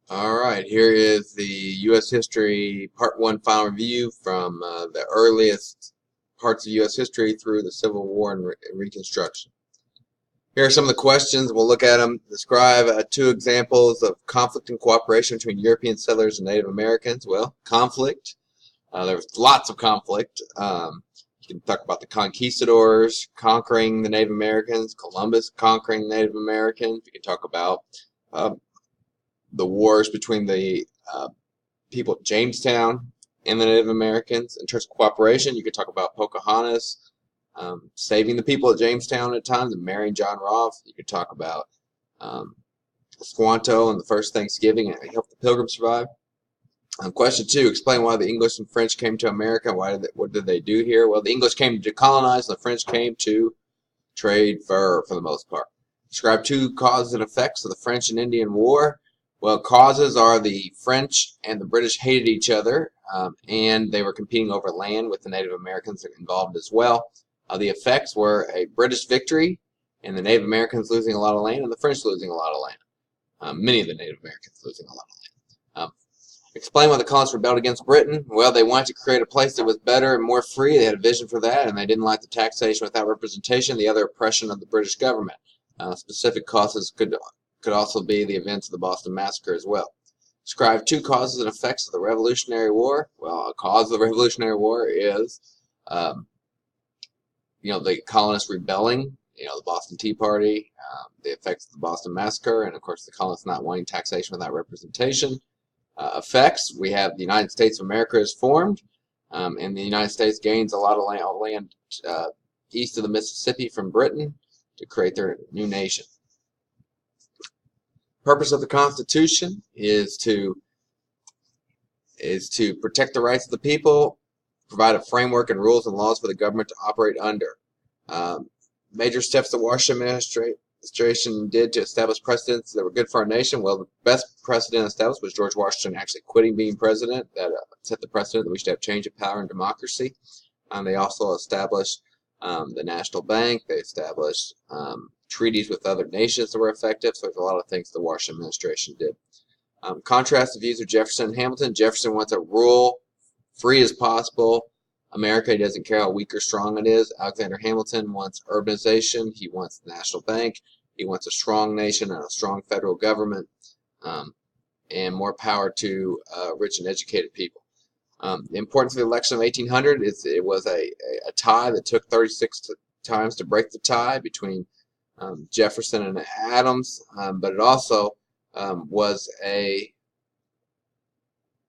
All right, here is the U.S. History Part 1 final review from the earliest parts of U.S. history through the Civil War and Reconstruction. Here are some of the questions. We'll look at them. Describe two examples of conflict and cooperation between European settlers and Native Americans. Well, conflict. There was lots of conflict. You can talk about the conquistadors conquering the Native Americans, Columbus conquering Native Americans. You can talk about uh, the wars between the people at Jamestown and the Native Americans. In terms of cooperation, you could talk about Pocahontas saving the people at Jamestown at times and marrying John Rolfe. You could talk about Squanto and the first Thanksgiving and help the Pilgrims survive. Question 2, explain why the English and French came to America. What did they do here? Well, the English came to colonize, and the French came to trade fur for the most part. Describe two causes and effects of the French and Indian War. Well, causes are the French and the British hated each other, and they were competing over land with the Native Americans involved as well. The effects were a British victory, and the Native Americans losing a lot of land, and the French losing a lot of land. Many of the Native Americans losing a lot of land. Explain why the colonists rebelled against Britain. Well, they wanted to create a place that was better and more free. They had a vision for that, and they didn't like the taxation without representation, the other oppression of the British government. Specific causes could also be the events of the Boston Massacre as well. Describe two causes and effects of the Revolutionary War. Well, a cause of the Revolutionary War is, the colonists rebelling, the Boston Tea Party, the effects of the Boston Massacre, and of course the colonists not wanting taxation without representation. Effects, we have the United States of America is formed, and the United States gains a lot of land east of the Mississippi from Britain to create their new nation. Purpose of the Constitution is to protect the rights of the people, provide a framework and rules and laws for the government to operate under. Major steps the Washington administration did to establish precedents that were good for our nation. Well, the best precedent established was George Washington actually quitting being president. That set the precedent that we should have change of power and democracy. They also established the National Bank. They established treaties with other nations that were effective. So there's a lot of things the Washington administration did. Contrast the views of Jefferson and Hamilton. Jefferson wants a rule free as possible America. He doesn't care how weak or strong it is. Alexander Hamilton wants urbanization. He wants the national bank. He wants a strong nation and a strong federal government, and more power to rich and educated people. The importance of the election of 1800 is it was a tie that took 36 times to break the tie between Jefferson and Adams, but it also was a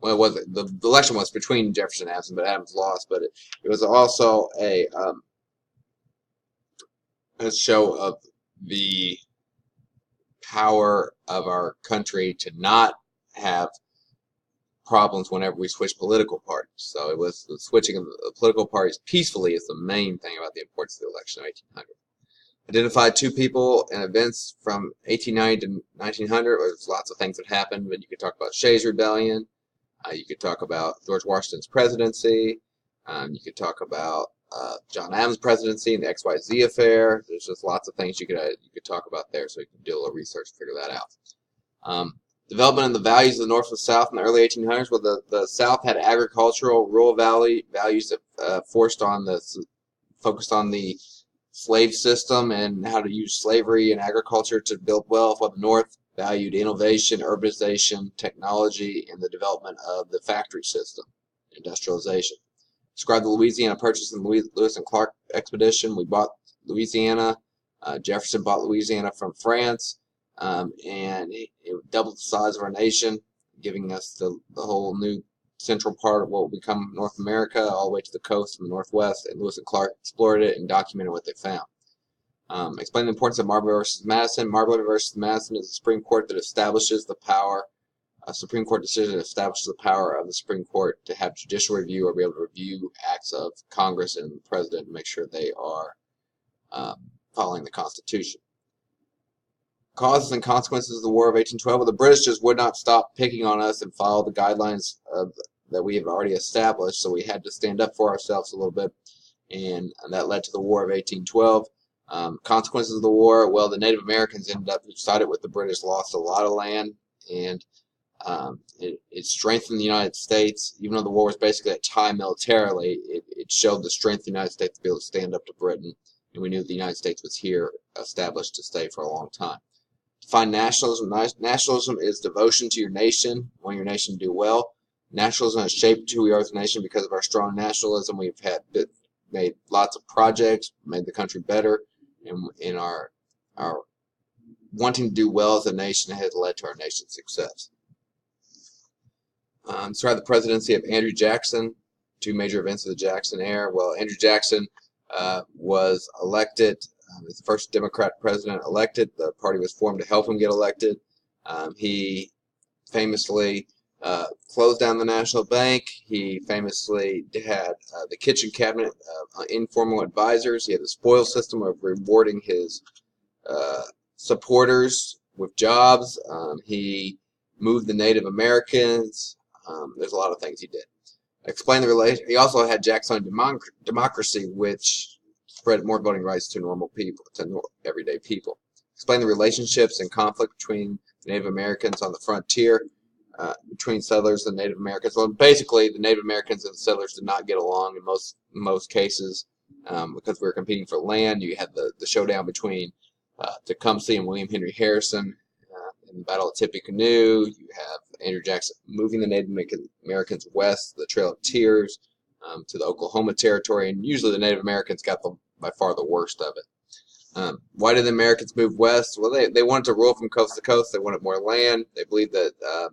the election was between Jefferson and Adams, but Adams lost. But it was also a show of the power of our country to not have problems whenever we switch political parties. So it was the switching of the political parties peacefully is the main thing about the importance of the election of 1800. Identify two people and events from 1890 to 1900. There's lots of things that happened, but you could talk about Shays' Rebellion. You could talk about George Washington's presidency. You could talk about John Adams' presidency and the XYZ affair. There's just lots of things you could talk about there, so you can do a little research to figure that out. Development of the values of the North and South in the early 1800s. Well, the South had agricultural, rural values that focused on the slave system and how to use slavery and agriculture to build wealth, while the North valued innovation, urbanization, technology, and the development of the factory system, industrialization. Describe the Louisiana Purchase and Lewis and Clark expedition. We bought Louisiana. Jefferson bought Louisiana from France, and it doubled the size of our nation, giving us the whole new central part of what will become North America, all the way to the coast in the Northwest, and Lewis and Clark explored it and documented what they found. Explain the importance of Marbury versus Madison. Marbury versus Madison is a Supreme Court that establishes the power, a Supreme Court decision that establishes the power of the Supreme Court to have judicial review or be able to review acts of Congress and the President and make sure they are following the Constitution. Causes and consequences of the War of 1812. Well, the British just would not stop picking on us and follow the guidelines that we have already established, so we had to stand up for ourselves a little bit, and that led to the War of 1812. Consequences of the war, well, the Native Americans ended up, who sided with the British, lost a lot of land, and It strengthened the United States. Even though the war was basically a tie militarily, it showed the strength of the United States to be able to stand up to Britain, and we knew the United States was here, established to stay for a long time. Define nationalism. Nationalism is devotion to your nation, wanting your nation to do well. Nationalism has shaped who we are as a nation because of our strong nationalism. We've made lots of projects, made the country better, and in our wanting to do well as a nation has led to our nation's success. Describe the presidency of Andrew Jackson. Two major events of the Jackson era. Well, Andrew Jackson was elected as the first Democrat president elected. The party was formed to help him get elected. He famously closed down the National Bank. He famously had the kitchen cabinet of informal advisors. He had the spoil system of rewarding his supporters with jobs. He moved the Native Americans. There's a lot of things he did. Explain the relation. He also had Jacksonian democracy, which spread more voting rights to normal people, to everyday people. Explain the relationships and conflict between Native Americans on the frontier, between settlers and Native Americans. Well, basically, the Native Americans and the settlers did not get along in most cases because we were competing for land. You had the showdown between Tecumseh and William Henry Harrison in the Battle of Tippecanoe. You have Andrew Jackson moving the Native Americans west, the Trail of Tears, to the Oklahoma Territory, and usually the Native Americans got by far the worst of it. Why did the Americans move west? Well, they wanted to rule from coast to coast. They wanted more land. They believed that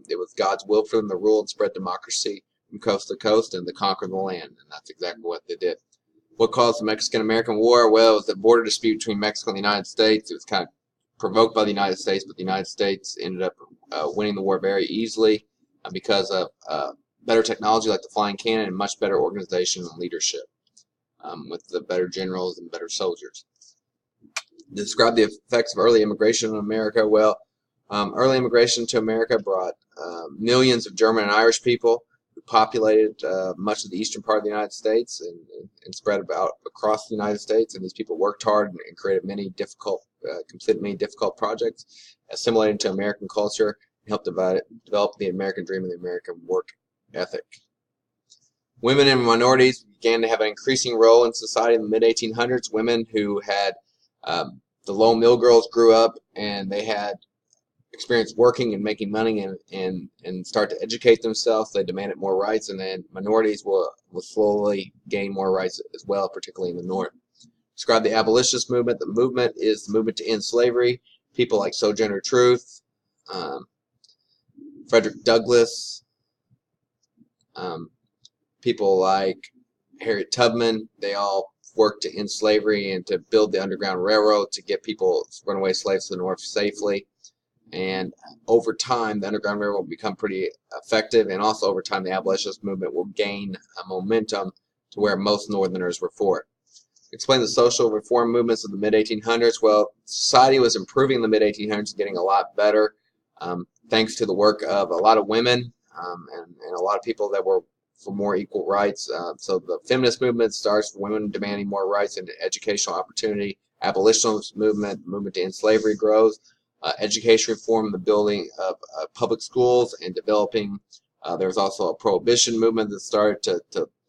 it was God's will for them to rule and spread democracy from coast to coast and to conquer the land, and that's exactly what they did. What caused the Mexican-American War? Well, it was the border dispute between Mexico and the United States. It was kind of provoked by the United States, but the United States ended up winning the war very easily because of better technology like the flying cannon and much better organization and leadership with the better generals and better soldiers. Describe the effects of early immigration in America. Well, early immigration to America brought millions of German and Irish people who populated much of the eastern part of the United States and spread about across the United States. And these people worked hard and created completed many difficult projects, assimilated to American culture, and helped develop the American dream and the American work ethic. Women and minorities began to have an increasing role in society in the mid-1800s. Women who had the low mill girls grew up and they had experience working and making money and start to educate themselves. They demanded more rights, and then minorities will slowly gain more rights as well, particularly in the North. Describe the abolitionist movement. The movement is the movement to end slavery. People like Sojourner Truth, Frederick Douglass, people like Harriet Tubman, they all worked to end slavery and to build the Underground Railroad to get runaway slaves to the North safely. And over time, the Underground Railroad will become pretty effective, and also over time, the abolitionist movement will gain a momentum to where most Northerners were for it. Explain the social reform movements of the mid-1800s. Well, society was improving in the mid-1800s, getting a lot better, thanks to the work of a lot of women and a lot of people that were for more equal rights. So the feminist movement starts with women demanding more rights and educational opportunity. Abolitionist movement to end slavery grows. Education reform, the building of public schools and developing. There was also a prohibition movement that started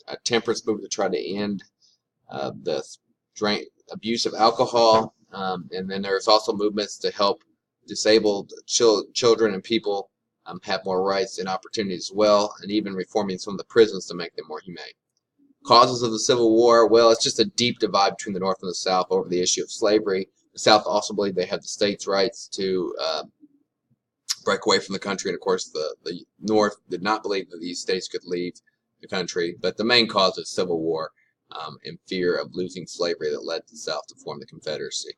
a temperance movement to try to end the abuse of alcohol. And then there's also movements to help disabled children and people have more rights and opportunities as well, and even reforming some of the prisons to make them more humane. Causes of the Civil War, well, it's just a deep divide between the North and the South over the issue of slavery. The South also believed they had the states' rights to break away from the country, and of course the North did not believe that these states could leave the country. But the main cause of Civil War and fear of losing slavery that led the South to form the Confederacy.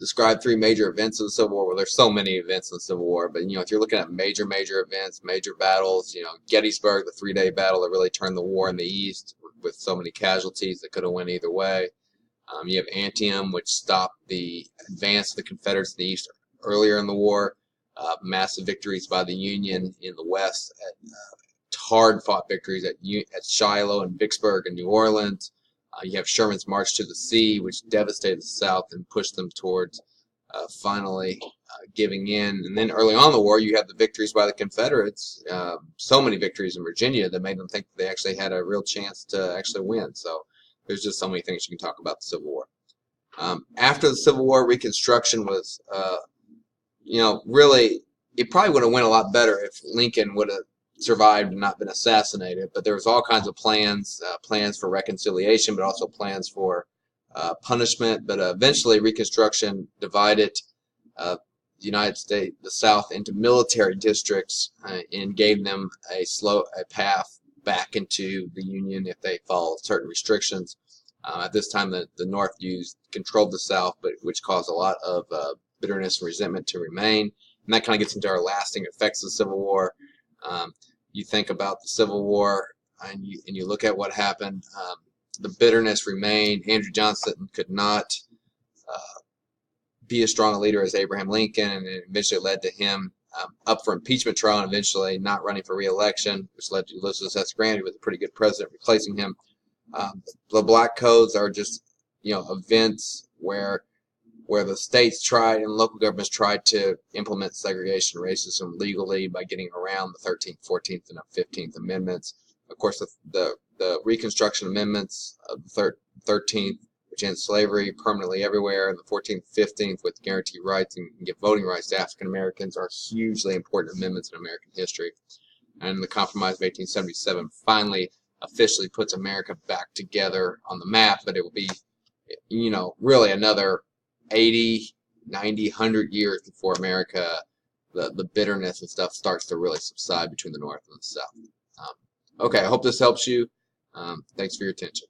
Describe three major events of the Civil War. Well, there's so many events in the Civil War, but if you're looking at major events, major battles, Gettysburg, the 3-day battle that really turned the war in the East with so many casualties that could have went either way. You have Antietam, which stopped the advance of the Confederates in the East earlier in the war. Massive victories by the Union in the West, hard-fought victories at Shiloh and Vicksburg and New Orleans. You have Sherman's March to the Sea, which devastated the South and pushed them towards finally giving in. And then early on in the war, you had the victories by the Confederates, so many victories in Virginia that made them think they actually had a real chance to actually win. So there's just so many things you can talk about the Civil War. After the Civil War, Reconstruction was, really, it probably would have went a lot better if Lincoln would have survived and not been assassinated. But there was all kinds of plans for reconciliation, but also plans for punishment. But eventually, Reconstruction divided the United States, the South, into military districts and gave them a path back into the Union if they followed certain restrictions. At this time, the North controlled the South, but which caused a lot of bitterness and resentment to remain. And that kind of gets into our lasting effects of the Civil War. You think about the Civil War, and you look at what happened. The bitterness remained. Andrew Johnson could not be as strong a leader as Abraham Lincoln, and it eventually led to him up for impeachment trial and eventually not running for re-election, which led to Ulysses S. Grant, who was a pretty good president, replacing him. The Black Codes are just, events where the states tried and local governments tried to implement segregation and racism legally by getting around the 13th, 14th, and 15th Amendments. Of course, the Reconstruction Amendments of the 13th, which ends slavery permanently everywhere, and the 14th, 15th, with guarantee rights and give voting rights to African Americans, are hugely important amendments in American history. And the Compromise of 1877 finally officially puts America back together on the map, but it will be, really another 80, 90, 100 years before America, the bitterness and stuff starts to really subside between the North and the South. Okay, I hope this helps you. Thanks for your attention.